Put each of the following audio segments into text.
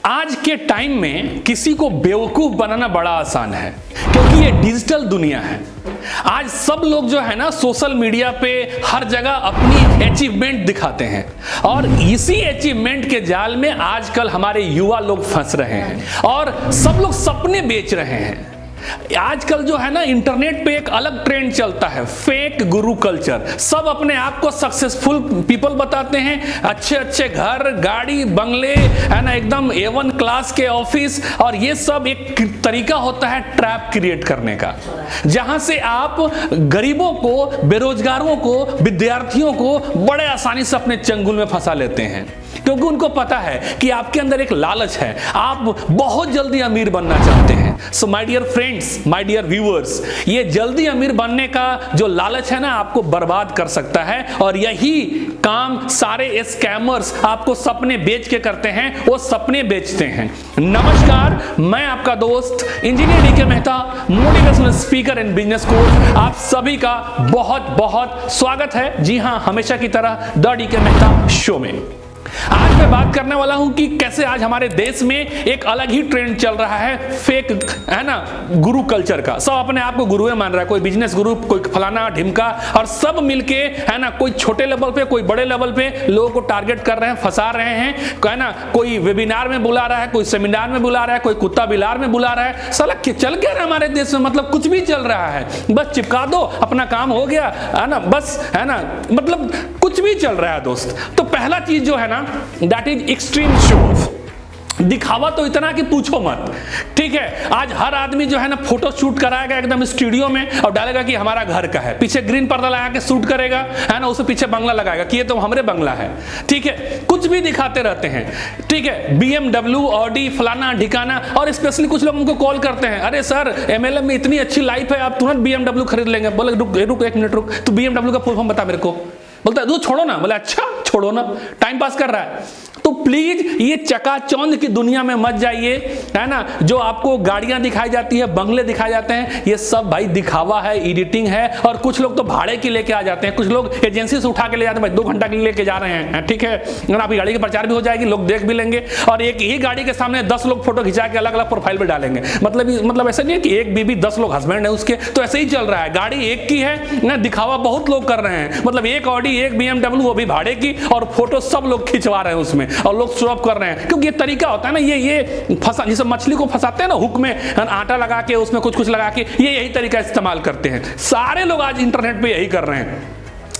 आज के टाइम में किसी को बेवकूफ बनाना बड़ा आसान है, क्योंकि ये डिजिटल दुनिया है। आज सब लोग जो है ना सोशल मीडिया पे हर जगह अपनी अचीवमेंट दिखाते हैं, और इसी अचीवमेंट के जाल में आजकल हमारे युवा लोग फंस रहे हैं और सब लोग सपने बेच रहे हैं। आजकल जो है ना इंटरनेट पे एक अलग ट्रेंड चलता है, फेक गुरु कल्चर। सब अपने आप को सक्सेसफुल पीपल बताते हैं, अच्छे अच्छे घर, गाड़ी, बंगले, है ना, एकदम A1 क्लास के ऑफिस। और ये सब एक तरीका होता है ट्रैप क्रिएट करने का, जहां से आप गरीबों को, बेरोजगारों को, विद्यार्थियों को बड़े आसानी से अपने चंगुल में फंसा लेते हैं, क्योंकि उनको पता है कि आपके अंदर एक लालच है, आप बहुत जल्दी अमीर बनना चाहते हैं। So my dear friends, my dear viewers, ये जल्दी अमीर बनने का जो लालच है ना, आपको बर्बाद कर सकता है। और यही काम सारे स्कैमर्स आपको सपने बेच के करते हैं, वो सपने बेचते हैं। नमस्कार, मैं आपका दोस्त engineer DK Mehta, motivational speaker and business coach. आप सभी का बहुत बहुत स्वागत है। जी हां, हमेशा की तरह द DK मेहता शो में आज मैं बात करने वाला हूं कि कैसे आज हमारे देश में एक अलग ही ट्रेंड चल रहा है, फेक, है ना, गुरु कल्चर का। सब अपने आप को गुरुए मान रहा है, कोई बिजनेस गुरु, कोई फलाना ढिमका, और सब मिलके, है ना, कोई छोटे लेवल पे, कोई बड़े लेवल पे लोगों को टारगेट कर रहे हैं, फंसा रहे हैं, है ना। कोई वेबिनार में बुला रहा है, कोई सेमिनार में बुला रहा है, कोई कुत्ता बिलार में बुला रहा है। साला चल क्या रहा है हमारे देश में, मतलब कुछ भी चल रहा है, बस चिपका दो, अपना काम हो गया, है ना, बस, है ना, मतलब कुछ भी चल रहा है दोस्त। तो पहला चीज जो है ना, that is extreme show off. दिखावा तो इतना कि पूछो मत, ठीक है। आज हर आदमी जो है ना फोटो शूट कराएगा एकदम स्टूडियो में और डालेगा कि हमारा घर का है, पीछे ग्रीन पर्दा लगा के शूट करेगा, है ना, उससे पीछे बंगला लगाएगा कि ये तो हमारे बंगला है, ठीक है। कुछ भी दिखाते रहते हैं, ठीक है। BMW, ऑडी, फलाना ढिकाना। और स्पेशली कुछ लोग उनको कॉल करते हैं, अरे सर MLM में इतनी अच्छी लाइफ है, आप तुरंत BMW खरीद लेंगे। बोले रुक एक मिनट रुक, तू BMW का फुल फॉर्म बता मेरे को। बोलता है, छोड़ो ना। बोले अच्छा छोड़ो ना, टाइम पास कर रहा है। तो प्लीज ये चकाचौंध की दुनिया में मत जाइए, है ना। जो आपको गाड़ियां दिखाई जाती है, बंगले दिखाए जाते हैं, ये सब भाई दिखावा है, एडिटिंग है। और कुछ लोग तो भाड़े की लेके आ जाते हैं, कुछ लोग एजेंसी से उठा के ले जाते हैं, भाई 2 घंटा के लिए लेके जा रहे हैं, ठीक है। अगर आपकी गाड़ी की प्रचार भी हो जाएगी, लोग देख भी लेंगे, और एक ही गाड़ी के सामने 10 लोग फोटो खिंचा के अलग अलग प्रोफाइल पे डालेंगे। मतलब ऐसा नहीं है कि एक बीबी 10 लोग हस्बैंड है उसके, तो ऐसे ही चल रहा है। गाड़ी एक की है ना, दिखावा बहुत लोग कर रहे हैं, मतलब एक ऑडी, एक BMW, वो भी भाड़े की, और फोटो सब लोग खिंचवा रहे हैं उसमें, और लोग शो ऑफ कर रहे हैं। क्योंकि ये तरीका होता है ना, ये फंसा, जैसे मछली को फंसाते हैं ना हुक में, आटा लगा के उसमें कुछ लगा के, ये यही तरीका इस्तेमाल करते हैं। सारे लोग आज इंटरनेट पे यही कर रहे हैं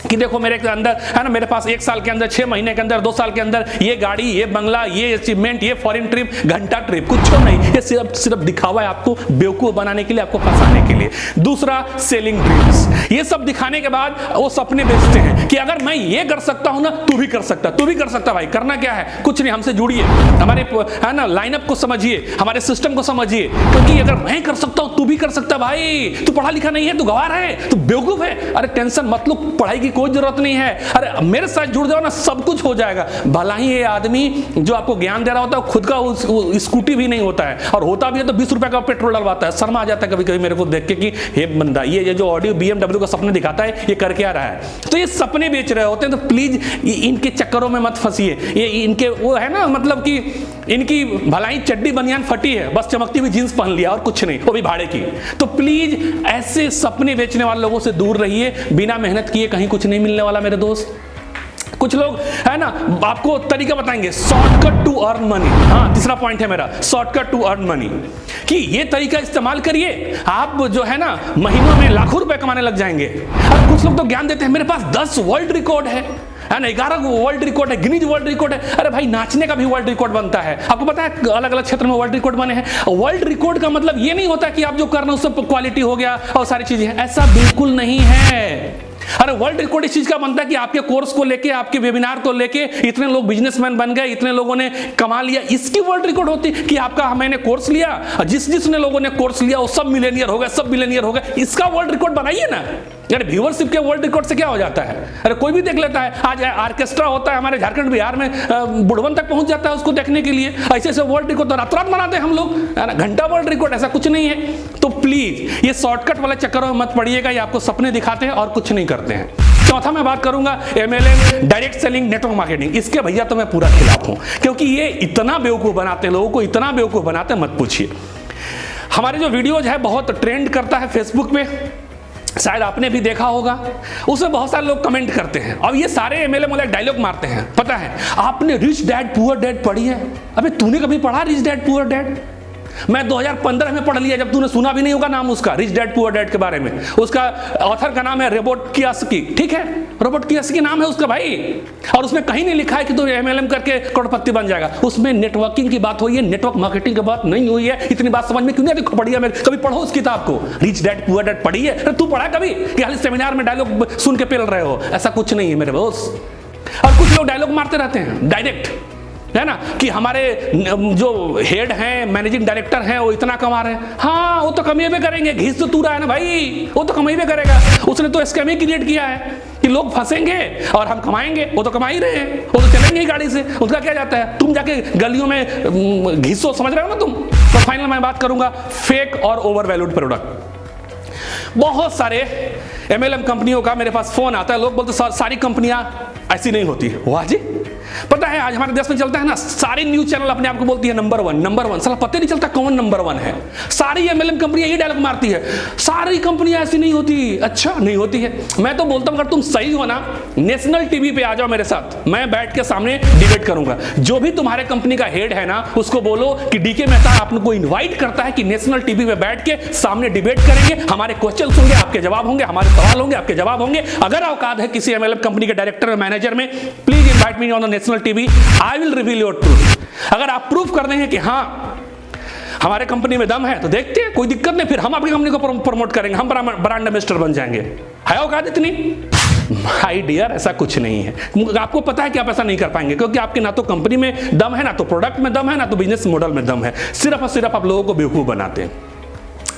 कि देखो मेरे के अंदर, है ना, मेरे पास 1 साल के अंदर, 6 महीने के अंदर, 2 साल के अंदर ये गाड़ी, ये बंगला, ये अचीवमेंट, ये फॉरेन ट्रिप, घंटा ट्रिप, कुछ नहीं। ये सिर्फ दिखावा है, आपको बेवकूफ बनाने के लिए, आपको फंसाने के लिए। दूसरा, सेलिंग ड्रीम्स। ये सब दिखाने के बाद वो सपने बेचते हैं कि अगर मैं ये कर सकता हूं ना, तू भी कर सकता, तू भी कर सकता। भाई करना क्या है, कुछ नहीं, हमसे जुड़िए, हमारे, है ना, लाइनअप को समझिए, हमारे सिस्टम को समझिए। क्योंकि अगर मैं कर सकता हूं, तू भी कर सकता। भाई तू पढ़ा लिखा नहीं है, तू गंवार है, तू बेवकूफ है। अरे टेंशन मत लो, पढ़ाई की कोई जरूरत नहीं है। अरे मेरे साथ जुड़ जाओ ना, सब कुछ हो जाएगा। भला ही ये आदमी जो आपको ज्ञान दे रहा होता है, खुद का स्कूटी भी नहीं होता है, और होता भी है तो 20 रुपए का पेट्रोल डलवाता है। शर्मा आ जाता है कभी कभी मेरे को देख के कि हे बंदा, ये जो ऑडी BMW का सपने दिखाता है, ये कर क्या रहा है। तो ये सपने बेच रहे होते हैं, तो प्लीज इनके चक्करों में मत फंसिए। ये इनके वो है ना, मतलब कि इनकी भलाई चड्डी बनियान फटी है, बस चमकती हुई जींस पहन लिया और कुछ नहीं, वो भी भाड़े की। तो प्लीज ऐसे सपने बेचने वाले लोगों से दूर रहिए। बिना मेहनत किए कहीं कुछ नहीं मिलने वाला मेरे दोस्त। कुछ लोग, है ना, आपको तरीका बताएंगे, शॉर्टकट टू अर्न मनी। हाँ, तीसरा पॉइंट है मेरा, शॉर्टकट टू अर्न मनी, कि ये तरीका इस्तेमाल करिए, आप जो है ना महीनों में लाखों रुपए कमाने लग जाएंगे। और कुछ लोग तो ज्ञान देते हैं, मेरे पास 10 वर्ल्ड रिकॉर्ड है ना, 11 वर्ल्ड रिकॉर्ड है, गिनीज वर्ल्ड रिकॉर्ड है। अरे भाई नाचने का भी वर्ल्ड रिकॉर्ड बनता है, आपको पता है, अलग अलग क्षेत्र में वर्ल्ड रिकॉर्ड बने हैं। वर्ल्ड रिकॉर्ड का मतलब ये नहीं होता कि आप जो कर रहे हो उससे क्वालिटी हो गया और सारी चीजें, ऐसा बिल्कुल नहीं है। अरे वर्ल्ड रिकॉर्ड इस चीज का बनता है कि आपके कोर्स को लेके, आपके वेबिनार को लेके इतने लोग बिजनेसमैन बन गए, इतने लोगों ने कमा लिया, इसकी वर्ल्ड रिकॉर्ड होती कि आपका मैंने कोर्स लिया, जिसने लोगों ने कोर्स लिया वो सब मिलेनियर हो गए, सब बिलियनियर हो गए। इसका वर्ल्ड रिकॉर्ड बनाइए ना। यार व्यूअरशिप के वर्ल्ड रिकॉर्ड से क्या हो जाता है, अरे कोई भी देख लेता है। आज ऑर्केस्ट्रा होता है हमारे झारखंड बिहार में, बुढ़वन तक पहुंच जाता है उसको देखने के लिए। ऐसे ऐसे वर्ल्ड रिकॉर्ड तो रात रात बनाते हैं हम लोग, है ना, घंटा वर्ल्ड रिकॉर्ड, ऐसा कुछ नहीं है। तो प्लीज ये शॉर्टकट वाले चक्करों में मत पड़िएगा, ये आपको सपने दिखाते हैं और कुछ नहीं करते हैं। चौथा मैं बात करूंगा MLM direct selling network marketing. इसके भैया तो मैं पूरा खिलाफ हूं, क्योंकि ये इतना बेवकूफ बनाते हैं लोगों को, इतना बेवकूफ बनाते हैं मत पूछिए। हमारे जो वीडियोज है बहुत ट्रेंड करता है फेसबुक पे, शायद आपने भी देखा होगा, उसमें बहुत सारे लोग कमेंट करते हैं और ये सारे MLM वाले डायलॉग मारते हैं। पता है आपने रिच डैड पुअर डैड पढ़ी है? अबे तूने कभी पढ़ा रिच डैड पुअर डैड? मैं 2015 में पढ़ लिया, जब तूने सुना भी नहीं होगा नाम उसका, रिच डैड पुअर डैड के बारे में। उसका ऑथर का नाम है रोबर्ट कियोसाकी, ठीक है, रोबर्ट कियोसाकी नाम है उसका भाई। और उसमें कहीं नहीं लिखा है कि तू MLM करके करोड़पति बन जाएगा। उसमें नेटवर्किंग की बात हुई है, नेटवर्क मार्केटिंग की बात नहीं हुई है। इतनी बात समझ में क्यों नहीं आती? पढ़ी है मैं, कभी पढ़ो उस किताब को, रिच डैड पुअर डैड पढ़ी है? तू पढ़ा कभी कि खाली सेमिनार में डायलॉग सुन के पेल रहे हो? ऐसा कुछ नहीं है मेरे दोस्त। और कुछ लोग डायलॉग मारते रहते हैं डायरेक्ट, है ना, कि हमारे जो हेड हैं, मैनेजिंग डायरेक्टर हैं, वो इतना कमा रहे हैं। हाँ वो तो कमेबे करेंगे, घिस तो तू रहा है ना भाई, वो तो कमेबे करेगा। उसने तो स्कैम ही क्रिएट किया है कि लोग फंसेंगे और हम कमाएंगे। वो तो कमा ही रहे हैं, वो तो चलेंगे ही गाड़ी से, उसका क्या जाता है? तुम जाके गलियों में घिसो, समझ रहे हो ना तुम। तो फाइनल मैं बात करूंगा फेक और ओवर वैल्यूड प्रोडक्ट। बहुत सारे MLM कंपनियों का मेरे पास फोन आता है, लोग बोलते सारी कंपनियां ऐसी नहीं होती। वाह जी, पता है आज हमारे देश में चलता है ना, सारी न्यूज चैनल अपने आप को बोलती है नंबर वन। साला पता नहीं चलता कौन नंबर 1 है। सारी MLM कंपनियां ये डायलॉग मारती है, सारी कंपनियां ऐसी नहीं होती। अच्छा नहीं होती है? मैं तो बोलता हूं अगर तुम सही हो ना, नेशनल टीवी पे आ जाओ मेरे साथ, मैं बैठ के सामने डिबेट करूंगा। जो भी तुम्हारे कंपनी का हेड है ना, उसको बोलो कि DK मेहता आपको इन्वाइट करता है कि नेशनल टीवी पे बैठ के सामने डिबेट करेंगे, हमारे क्वेश्चन होंगे, आपके जवाब होंगे, हमारे सवाल होंगे, आपके जवाब होंगे। अगर औकात है किसी MLM कंपनी के डायरेक्टर और मैनेजर में, please invite me on the national TV, I will reveal your truth. अगर आप प्रूफ कर देंगे कि हाँ हमारे कंपनी में दम है, तो देखते हैं, कोई दिक्कत नहीं, फिर हम आपकी कंपनी को प्रमोट करेंगे, हम ब्रांड एम्बेसडर बन जाएंगे। है औकात इतनी? माय डियर, ऐसा कुछ नहीं है। आपको पता है कि आप ऐसा नहीं कर पाएंगे, क्योंकि आपके ना तो कंपनी में दम है, ना तो प्रोडक्ट में दम है, ना तो बिजनेस मॉडल में दम है। सिर्फ और सिर्फ आप लोगों को बेवकूफ बनाते हैं।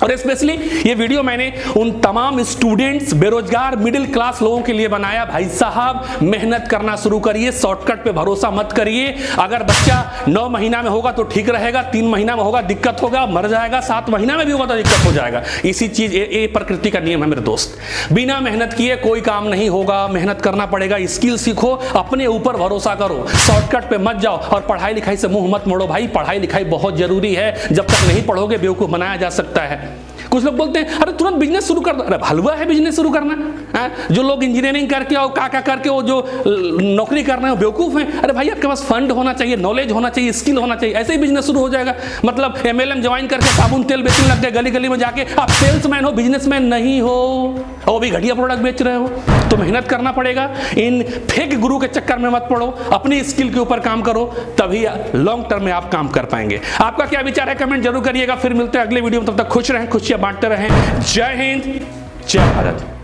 और स्पेशली ये वीडियो मैंने उन तमाम स्टूडेंट्स, बेरोजगार, मिडिल क्लास लोगों के लिए बनाया। भाई साहब मेहनत करना शुरू करिए, शॉर्टकट पे भरोसा मत करिए। अगर बच्चा 9 महीना में होगा तो ठीक रहेगा, 3 महीना में होगा दिक्कत होगा, मर जाएगा, 7 महीना में भी होगा तो दिक्कत हो जाएगा। इसी चीज ये प्रकृति का नियम है मेरे दोस्त। बिना मेहनत किए कोई काम नहीं होगा, मेहनत करना पड़ेगा, स्किल सीखो, अपने ऊपर भरोसा करो, शॉर्टकट पे मत जाओ और पढ़ाई लिखाई से मुंह मत मोड़ो। भाई पढ़ाई लिखाई बहुत जरूरी है, जब तक नहीं पढ़ोगे बेवकूफ बनाया जा सकता है। कुछ लोग बोलते हैं अरे तुरंत बिजनेस शुरू कर दो। अरे हलवा है बिजनेस शुरू करना है? जो लोग इंजीनियरिंग करके और का करके वो जो नौकरी कर रहे हैं वो बेवकूफ हैं। अरे भाई आपके पास फंड होना चाहिए, नॉलेज होना चाहिए, स्किल होना चाहिए, ऐसे ही बिजनेस शुरू हो जाएगा। मतलब MLM ज्वाइन करके साबुन तेल बेचने लग गए, गली गली में जाके आप सेल्समैन हो, बिजनेसमैन नहीं हो, और वो भी घटिया प्रोडक्ट बेच रहे हो। तो मेहनत करना पड़ेगा, इन फेक गुरु के चक्कर में मत पड़ो, अपनी स्किल के ऊपर काम करो, तभी लॉन्ग टर्म में आप काम कर पाएंगे। आपका क्या विचार है कमेंट जरूर करिएगा। फिर मिलते हैं अगले वीडियो में, तब तक खुश रहें, खुशियां बांटते रहें। जय हिंद, जय भारत।